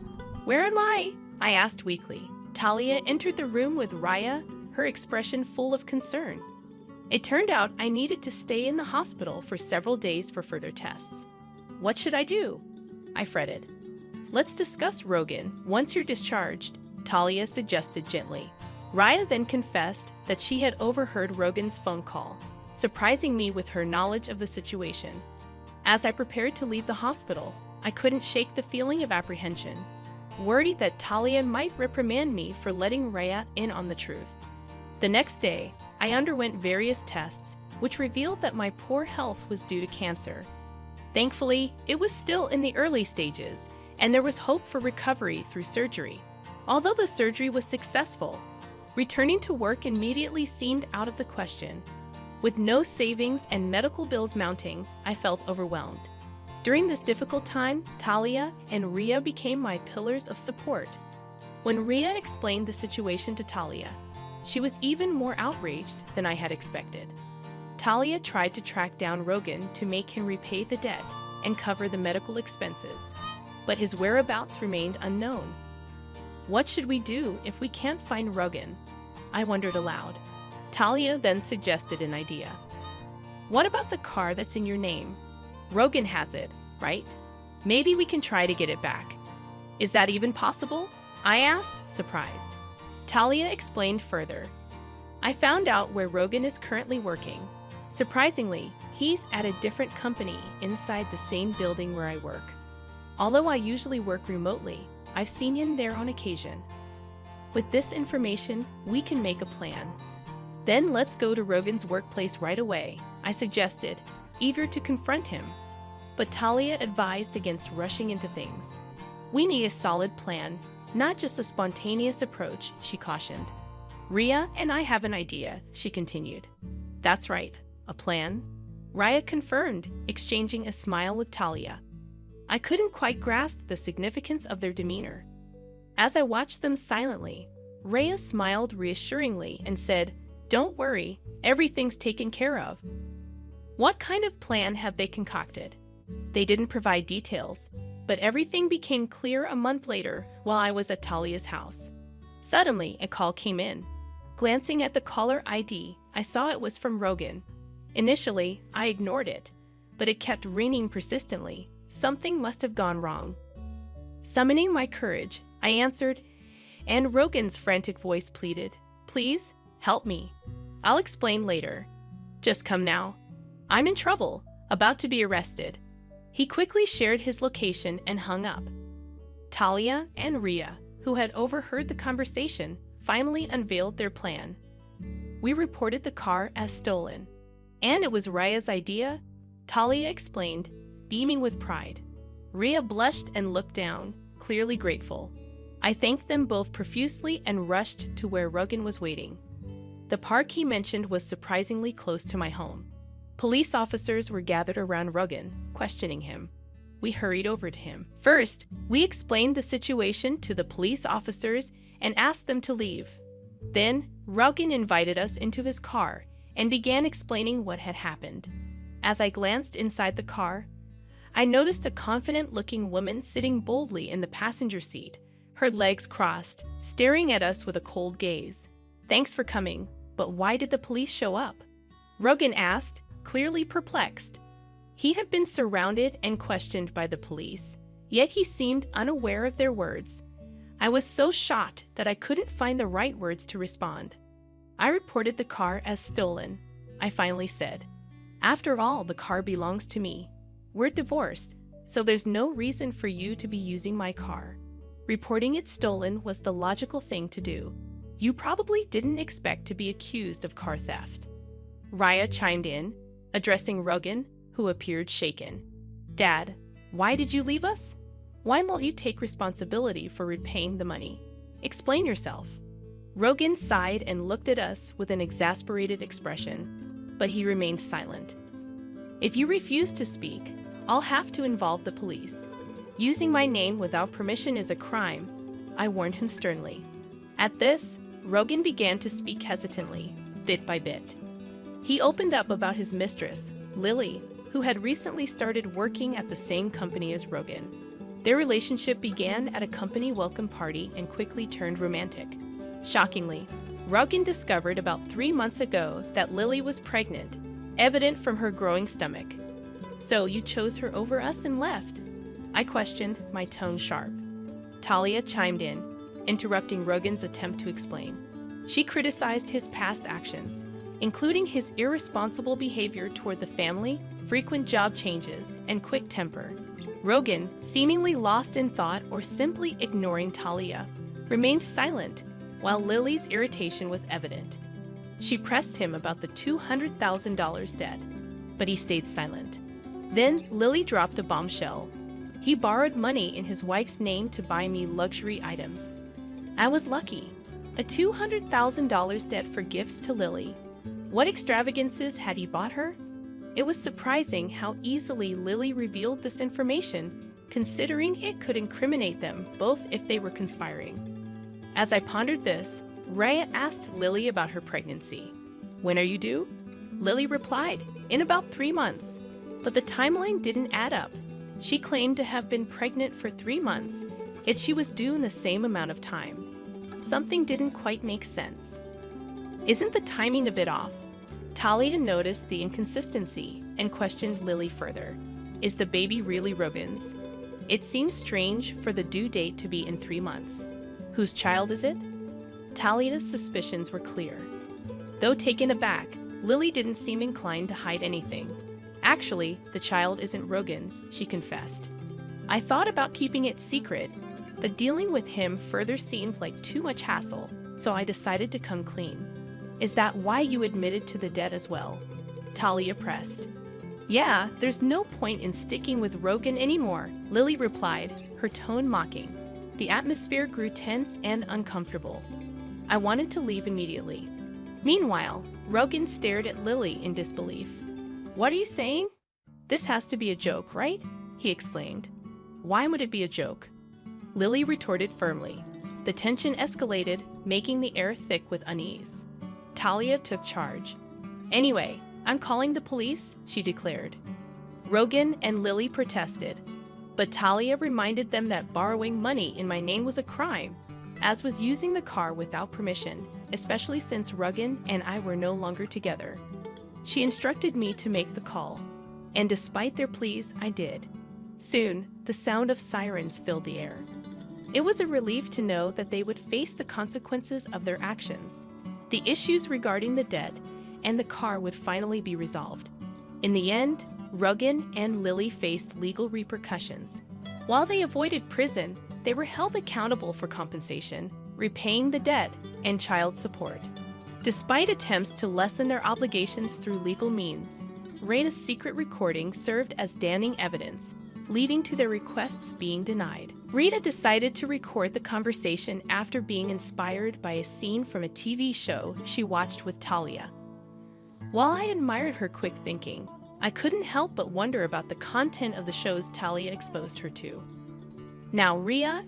Where am I? I asked weakly. Talia entered the room with Raya, her expression full of concern. It turned out I needed to stay in the hospital for several days for further tests. What should I do? I fretted. Let's discuss, Rogan, once you're discharged, Talia suggested gently. Raya then confessed that she had overheard Rogan's phone call, surprising me with her knowledge of the situation. As I prepared to leave the hospital, I couldn't shake the feeling of apprehension, worried that Talia might reprimand me for letting Raya in on the truth. The next day, I underwent various tests, which revealed that my poor health was due to cancer. Thankfully, it was still in the early stages, and there was hope for recovery through surgery. Although the surgery was successful, returning to work immediately seemed out of the question. With no savings and medical bills mounting, I felt overwhelmed. During this difficult time, Talia and Rhea became my pillars of support. When Rhea explained the situation to Talia, she was even more outraged than I had expected. Talia tried to track down Rogan to make him repay the debt and cover the medical expenses, but his whereabouts remained unknown. What should we do if we can't find Rogan? I wondered aloud. Talia then suggested an idea. What about the car that's in your name? Rogan has it, right? Maybe we can try to get it back. Is that even possible? I asked, surprised. Talia explained further. I found out where Rogan is currently working. Surprisingly, he's at a different company inside the same building where I work. Although I usually work remotely, I've seen him there on occasion. With this information, we can make a plan. Then let's go to Rogan's workplace right away, I suggested, eager to confront him. But Talia advised against rushing into things. We need a solid plan, not just a spontaneous approach, she cautioned. Rhea and I have an idea, she continued. That's right, a plan? Raya confirmed, exchanging a smile with Talia. I couldn't quite grasp the significance of their demeanor. As I watched them silently, Rhea smiled reassuringly and said, Don't worry, everything's taken care of. What kind of plan have they concocted? They didn't provide details, but everything became clear a month later while I was at Talia's house. Suddenly, a call came in. Glancing at the caller ID, I saw it was from Rogan. Initially, I ignored it, but it kept ringing persistently. Something must have gone wrong. Summoning my courage, I answered, and Rogan's frantic voice pleaded, Please, help me. I'll explain later. Just come now. I'm in trouble, about to be arrested. He quickly shared his location and hung up. Talia and Rhea, who had overheard the conversation, finally unveiled their plan. We reported the car as stolen. And it was Raya's idea, Talia explained, beaming with pride. Rhea blushed and looked down, clearly grateful. I thanked them both profusely and rushed to where Ruggin was waiting. The park he mentioned was surprisingly close to my home. Police officers were gathered around Ruggin, questioning him. We hurried over to him. First, we explained the situation to the police officers and asked them to leave. Then, Ruggin invited us into his car and began explaining what had happened. As I glanced inside the car, I noticed a confident-looking woman sitting boldly in the passenger seat, her legs crossed, staring at us with a cold gaze. "Thanks for coming, but why did the police show up?" Ruggin asked, clearly perplexed. He had been surrounded and questioned by the police, yet he seemed unaware of their words. I was so shocked that I couldn't find the right words to respond. "I reported the car as stolen," I finally said. "After all, the car belongs to me. We're divorced, so there's no reason for you to be using my car. Reporting it stolen was the logical thing to do. You probably didn't expect to be accused of car theft." Rhea chimed in, addressing Ruggin, who appeared shaken. "Dad, why did you leave us? Why won't you take responsibility for repaying the money? Explain yourself." Ruggin sighed and looked at us with an exasperated expression, but he remained silent. "If you refuse to speak, I'll have to involve the police. Using my name without permission is a crime," I warned him sternly. At this, Ruggin began to speak hesitantly, bit by bit. He opened up about his mistress, Lily, who had recently started working at the same company as Ruggin. Their relationship began at a company welcome party and quickly turned romantic. Shockingly, Ruggin discovered about 3 months ago that Lily was pregnant, evident from her growing stomach. "So you chose her over us and left?" I questioned, my tone sharp. Talia chimed in, interrupting Ruggin's attempt to explain. She criticized his past actions, including his irresponsible behavior toward the family, frequent job changes, and quick temper. Ruggin, seemingly lost in thought or simply ignoring Talia, remained silent, while Lily's irritation was evident. She pressed him about the $200,000 debt, but he stayed silent. Then Lily dropped a bombshell. He borrowed money in his wife's name to buy me luxury items. I was lucky. A $200,000 debt for gifts to Lily. What extravagances had he bought her? It was surprising how easily Lily revealed this information, considering it could incriminate them both if they were conspiring. As I pondered this, Rhea asked Lily about her pregnancy. "When are you due?" Lily replied, "In about 3 months." But the timeline didn't add up. She claimed to have been pregnant for 3 months, yet she was due in the same amount of time. Something didn't quite make sense. Isn't the timing a bit off? Talia noticed the inconsistency and questioned Lily further. Is the baby really Ruggins? It seems strange for the due date to be in 3 months. Whose child is it? Talia's suspicions were clear. Though taken aback, Lily didn't seem inclined to hide anything. Actually, the child isn't Ruggins, she confessed. I thought about keeping it secret, but dealing with him further seemed like too much hassle, so I decided to come clean. Is that why you admitted to the debt as well? Talia pressed. Yeah, there's no point in sticking with Ruggin anymore, Lily replied, her tone mocking. The atmosphere grew tense and uncomfortable. I wanted to leave immediately. Meanwhile, Ruggin stared at Lily in disbelief. What are you saying? This has to be a joke, right? He exclaimed. Why would it be a joke? Lily retorted firmly. The tension escalated, making the air thick with unease. Talia took charge. Anyway, I'm calling the police, she declared. Ruggin and Lily protested, but Talia reminded them that borrowing money in my name was a crime, as was using the car without permission, especially since Ruggin and I were no longer together. She instructed me to make the call, and despite their pleas, I did. Soon, the sound of sirens filled the air. It was a relief to know that they would face the consequences of their actions. The issues regarding the debt and the car would finally be resolved. In the end, Ruggin and Lily faced legal repercussions. While they avoided prison, they were held accountable for compensation, repaying the debt, and child support. Despite attempts to lessen their obligations through legal means, Raina's secret recording served as damning evidence, leading to their requests being denied. Rita decided to record the conversation after being inspired by a scene from a TV show she watched with Talia. While I admired her quick thinking, I couldn't help but wonder about the content of the shows Talia exposed her to. Now Ria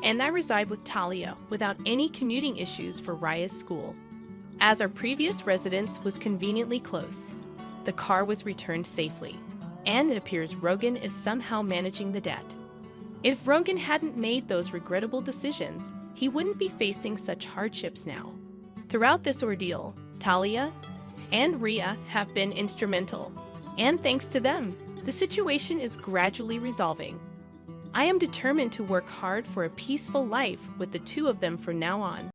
and I reside with Talia without any commuting issues for Raya's school. As our previous residence was conveniently close, the car was returned safely, and it appears Rogan is somehow managing the debt. If Rogan hadn't made those regrettable decisions, he wouldn't be facing such hardships now. Throughout this ordeal, Talia and Ria have been instrumental, and thanks to them, the situation is gradually resolving. I am determined to work hard for a peaceful life with the two of them from now on.